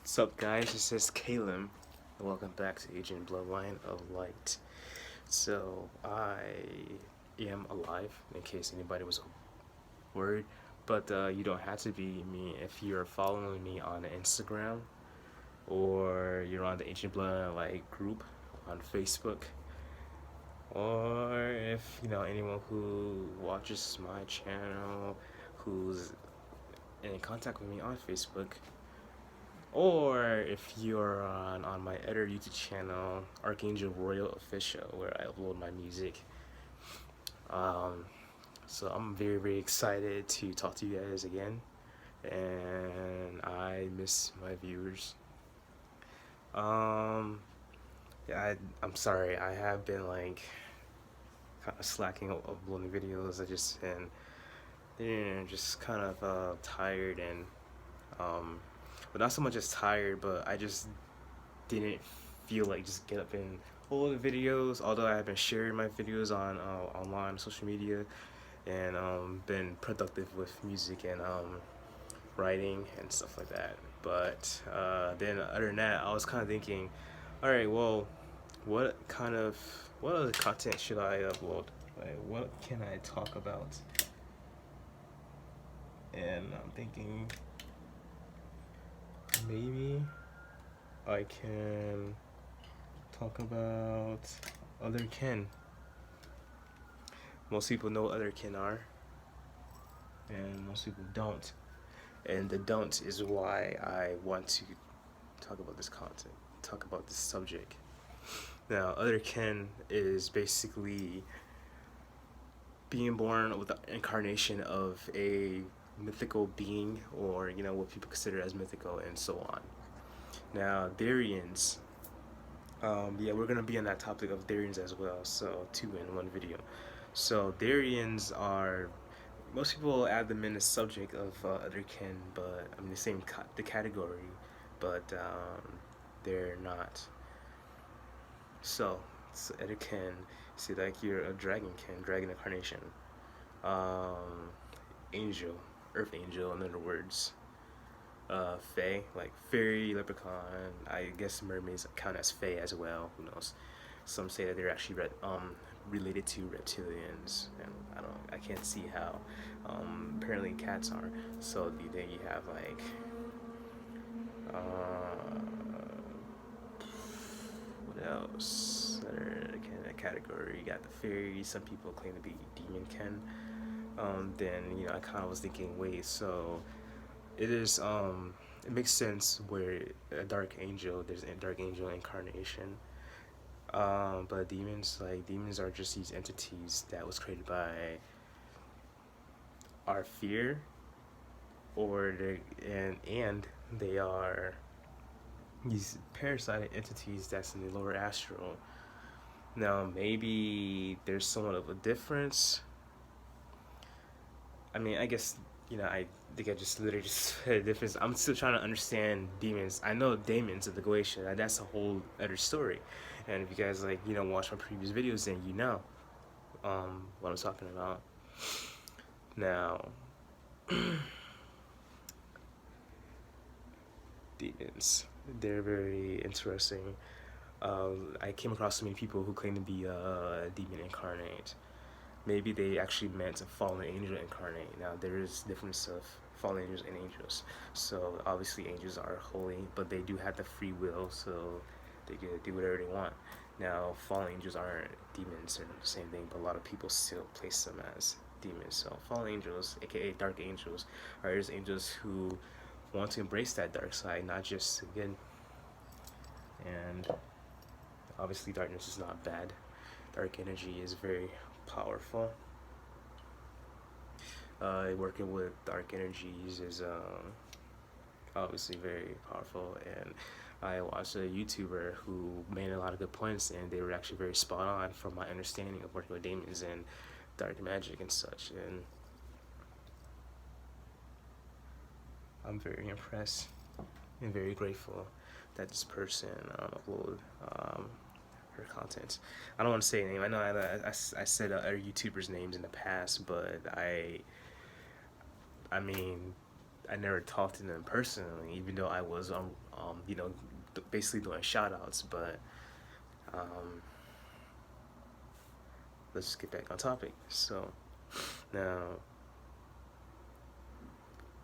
What's up, guys? This is Caleb, and welcome back to Ancient Bloodline of Light. So, I am alive, in case anybody was worried, but you don't have to be me if you're following me on Instagram or you're on the Ancient Bloodline Light group on Facebook, or if you know anyone who watches my channel who's in contact with me on Facebook. Or if you're on my other YouTube channel, archangelroyalofficial, where I upload my music. So I'm very excited to talk to you guys again, and I miss my viewers. Yeah, I'm sorry. I have been like kind of slacking uploading videos. I just been just kind of tired and but not so much as tired, but I just didn't feel like just get up and upload the videos. Although I have been sharing my videos on online social media and been productive with music and writing and stuff like that. But then other than that, I was kind of thinking, all right, well, what other content should I upload? Like, what can I talk about? And I'm thinking maybe I can talk about Otherkin. Most people know what Otherkin are, and most people don't. And the don't is why I want to talk about this content, talk about this subject. Now, Otherkin is basically being born with the incarnation of a mythical being, or you know what people consider as mythical, and so on. Now, Therians, yeah, we're gonna be on that topic of Therians as well. So 2 in 1 video. So Therians are, most people add them in the subject of Otherkin, but I mean the category, but they're not. So Otherkin, see, like you're a dragon incarnation, angel, earth angel, in other words. Fae, like fairy, leprechaun. I guess mermaids count as fae as well. Who knows? Some say that they're actually related to reptilians, and I can't see how. Apparently cats are. So then you have like what else? Other kind of category. You got the fairies. Some people claim to be demon ken. Then you know I kind of was thinking, wait, so it is it makes sense where a dark angel, there's a dark angel incarnation, but demons are just these entities that was created by our fear, or and they are these parasitic entities that's in the lower astral. Now maybe there's somewhat of a difference. I mean, I guess, you know, I think I just literally just said a difference. I'm still trying to understand demons. I know demons of the Goetia, and that's a whole other story. And if you guys like, you know, watch my previous videos, then you know what I'm talking about. Now, demons, they're very interesting. I came across so many people who claim to be a demon incarnate. Maybe they actually meant a fallen angel incarnate. Now there is difference of fallen angels and angels. So obviously angels are holy, but they do have the free will, so they can do whatever they want. Now fallen angels aren't demons, they're not the same thing, but a lot of people still place them as demons. So fallen angels, aka dark angels, are just angels who want to embrace that dark side, not just again. And obviously darkness is not bad. Dark energy is very powerful. Working with dark energies is obviously very powerful, and I watched a YouTuber who made a lot of good points, and they were actually very spot on from my understanding of working with demons and dark magic and such, and I'm very impressed and very grateful that this person uploaded her content. I don't want to say a name. I know I said other YouTubers' names in the past, but I mean, I never talked to them personally, even though I was you know, basically doing shout outs. But um, let's just get back on topic. So now,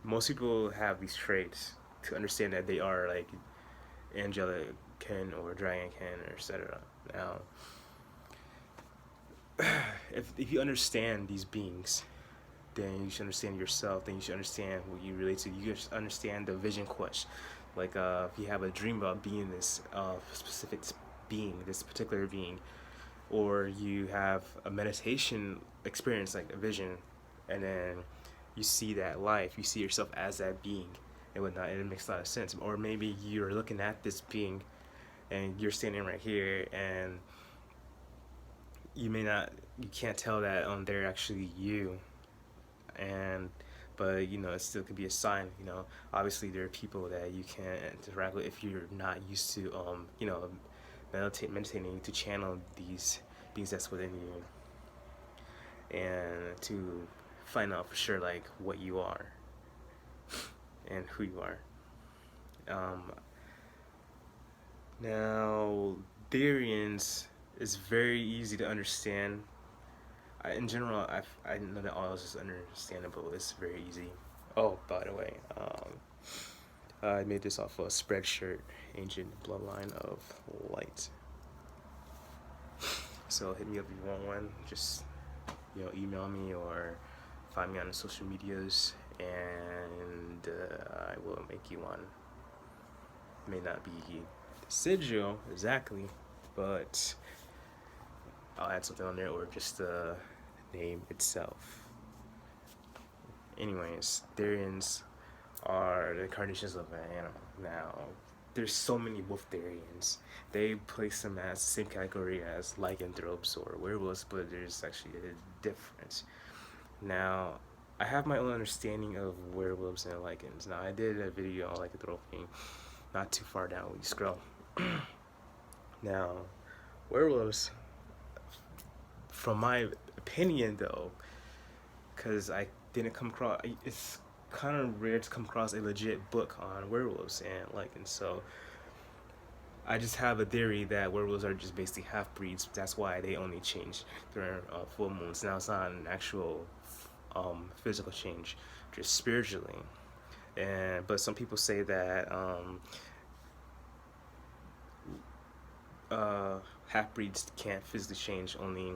most people have these traits to understand that they are like angelic kin or dragon kin, or etc. Now, if you understand these beings, then you should understand yourself. Then you should understand who you relate to. You should understand the vision quest. Like if you have a dream about being this specific being, this particular being, or you have a meditation experience like a vision, and then you see that life, you see yourself as that being and whatnot, and it makes a lot of sense. Or maybe you're looking at this being and you're standing right here, and you can't tell that they're actually you, and but you know, it still could be a sign. You know, obviously there are people that you can't interact with if you're not used to you know, meditating to channel these beings that's within you, and to find out for sure like what you are and who you are. Now, Therians is very easy to understand. In general, I know that all is understandable. It's very easy. Oh, by the way, I made this off a spreadshirt, Ancient Bloodline of Light. So hit me up if you want one. Just, you know, email me or find me on the social medias, and I will make you one. It may not be sigil exactly, but I'll add something on there, or just the name itself. Anyways, Therians are the incarnations of an animal. Now, there's so many wolf Therians. They place them as the same category as lycanthropes or werewolves, but there's actually a difference. Now, I have my own understanding of werewolves and lycans. Now, I did a video on lycanthropy, not too far down when you scroll. Now, werewolves, from my opinion though, because I didn't come across, it's kind of rare to come across a legit book on werewolves and lycans, so I just have a theory that werewolves are just basically half-breeds. That's why they only change during full moons. Now, it's not an actual physical change, just spiritually. But some people say that half-breeds can't physically change, only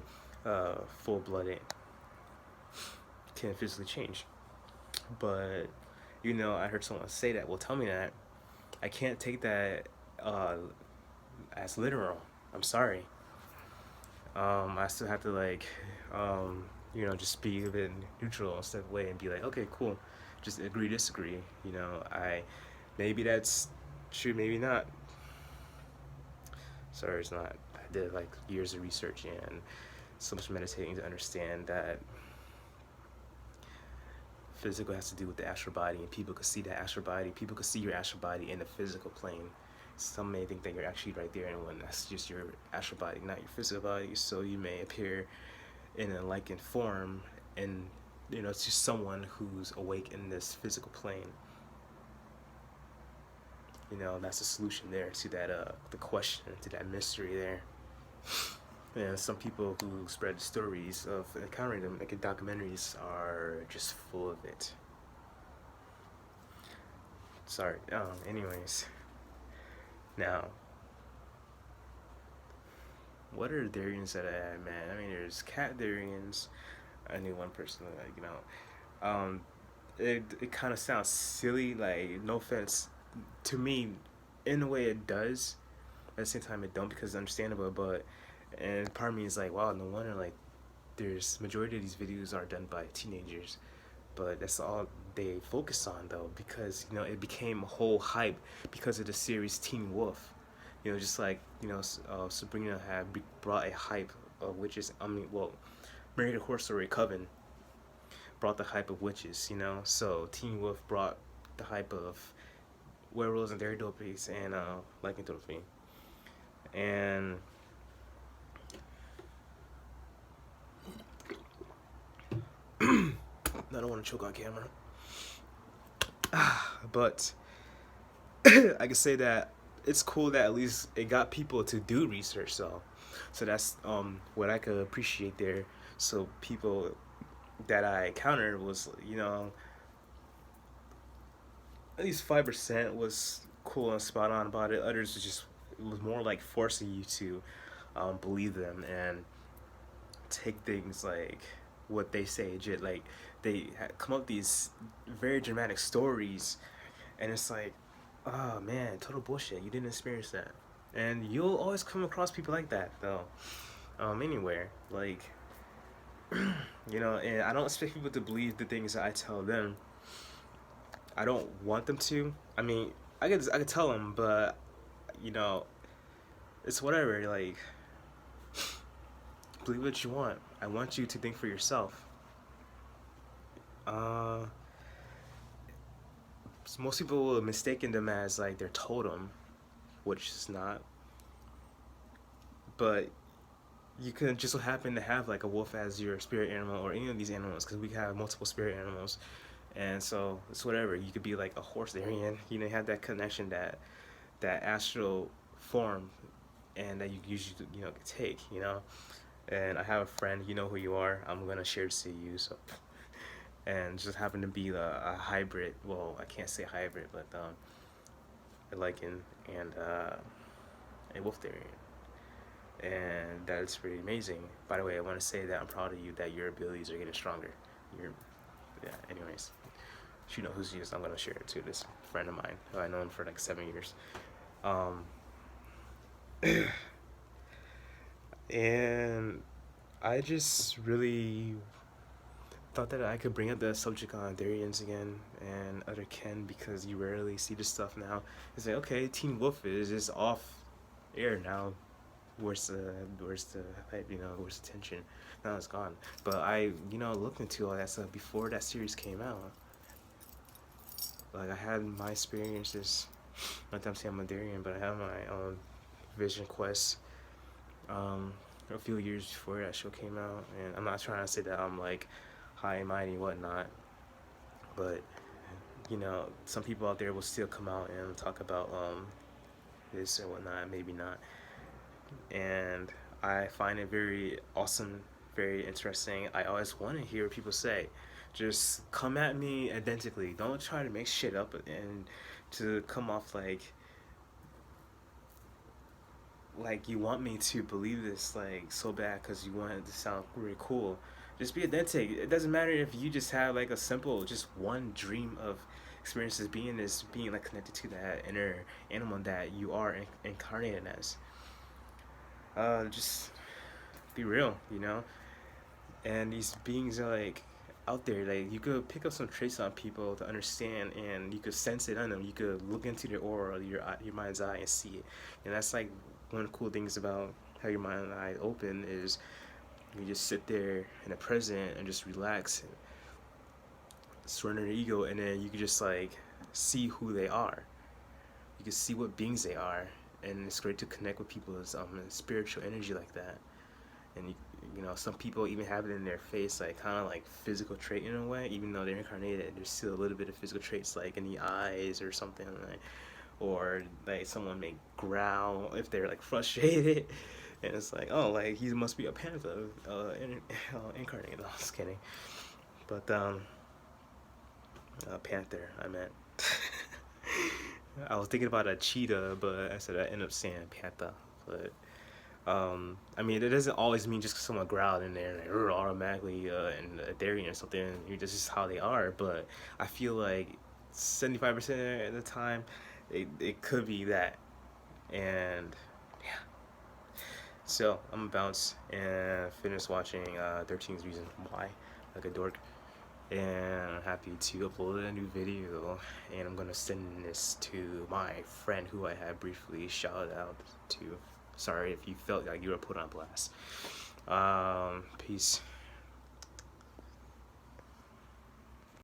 full-blooded can physically change. But, you know, I heard someone say that. Well, tell me that. I can't take that as literal. I'm sorry. I still have to, like, you know, just be a bit neutral and step away and be like, okay, cool. Just agree, disagree. You know, maybe that's true, maybe not. Sorry, it's not. I did like years of research and so much meditating to understand that physical has to do with the astral body, and people could see that astral body. People could see your astral body in the physical plane. Some may think that you're actually right there, and when that's just your astral body, not your physical body. So you may appear in a lycan form, and you know, to someone who's awake in this physical plane. You know, that's the solution there to that the question, to that mystery there. And some people who spread stories of encountering them, like documentaries, are just full of it. Sorry. Anyways, now, what are Therians that I met? I mean, there's cat Therians. I knew one person, like, you know, it kind of sounds silly. Like, no offense to me, in a way it does. At the same time, it don't, because it's understandable. But and part of me is like, wow, no wonder, like, there's majority of these videos are done by teenagers, but that's all they focus on though, because you know, it became a whole hype because of the series Teen Wolf. You know, just like, you know, Sabrina had brought a hype of witches. I mean, well, Married Horror Story Coven brought the hype of witches, you know, so Teen Wolf brought the hype of werewolves and Therianthropy and lycanthropy. And I don't want to choke on camera. But I can say that it's cool that at least it got people to do research, though. So that's what I could appreciate there. So people that I encountered was, at least 5% was cool and spot on about it. Others was just, it was more like forcing you to believe them and take things like what they say legit. Like they come up with these very dramatic stories, and it's like, oh man, total bullshit. You didn't experience that, and you'll always come across people like that though. Anywhere, like, and I don't expect people to believe the things that I tell them. I don't want them to. I mean, I could tell them, but you know, it's whatever. Like, believe what you want. I want you to think for yourself. So most people will mistaken them as like their totem, which is not. But you could just so happen to have like a wolf as your spirit animal, or any of these animals, because we have multiple spirit animals, and so it's whatever. You could be like a horse Therian, have that connection, that astral form, and that you usually take. And I have a friend, you know who you are. I'm gonna share this to you. So, and just happened to be a hybrid. Well, I can't say hybrid, but a lichen and a wolf Therian. And that's pretty amazing. By the way, I want to say that I'm proud of you, that your abilities are getting stronger. Anyways, she knows who she is. I'm gonna share it to this friend of mine who I known for like 7 years. And I just really thought that I could bring up the subject on Therians again and Otherkin, because you rarely see this stuff now. It's like, okay, Teen Wolf is just off air now. Where's the hype, where's the tension? Now it's gone. But I, looked into all that stuff before that series came out. Like, I had my experiences. Not that I'm saying I'm a Therian, but I had my own vision quest a few years before that show came out. And I'm not trying to say that I'm like high and mighty and whatnot, but some people out there will still come out and talk about this and whatnot, maybe not. And I find it very awesome, very interesting. I always want to hear what people say. Just come at me identically. Don't try to make shit up and to come off like you want me to believe this like so bad because you want it to sound really cool. Just be authentic. It doesn't matter if you just have like a simple, just one dream of experiences, being like connected to that inner animal that you are incarnated as. Just be real, and these beings are like out there. Like, you could pick up some traits on people to understand, and you could sense it on them. You could look into their aura, your mind's eye, and see it. And that's like one of the cool things about how your mind and eye open is you just sit there in the present and just relax, and surrender your ego, and then you could just like see who they are. You can see what beings they are, and it's great to connect with people's spiritual energy like that. And some people even have it in their face, like kind of like physical trait in a way, even though they're incarnated. There's still a little bit of physical traits, like in the eyes or something, like, or like someone may growl if they're like frustrated, and it's like, oh, like he must be a panther incarnated. No, just kidding. But panther, I meant. I was thinking about a cheetah, but I said I ended up saying panther. But I mean, it doesn't always mean just because someone growled in there like automatically in a Therian or something. This is how they are. But I feel like 75% of the time, it could be that. And yeah. So I'm gonna bounce and finish watching 13 Reasons Why, like a dork. And I'm happy to upload a new video, and I'm gonna send this to my friend who I had briefly shouted out to. Sorry if you felt like you were put on blast. Peace.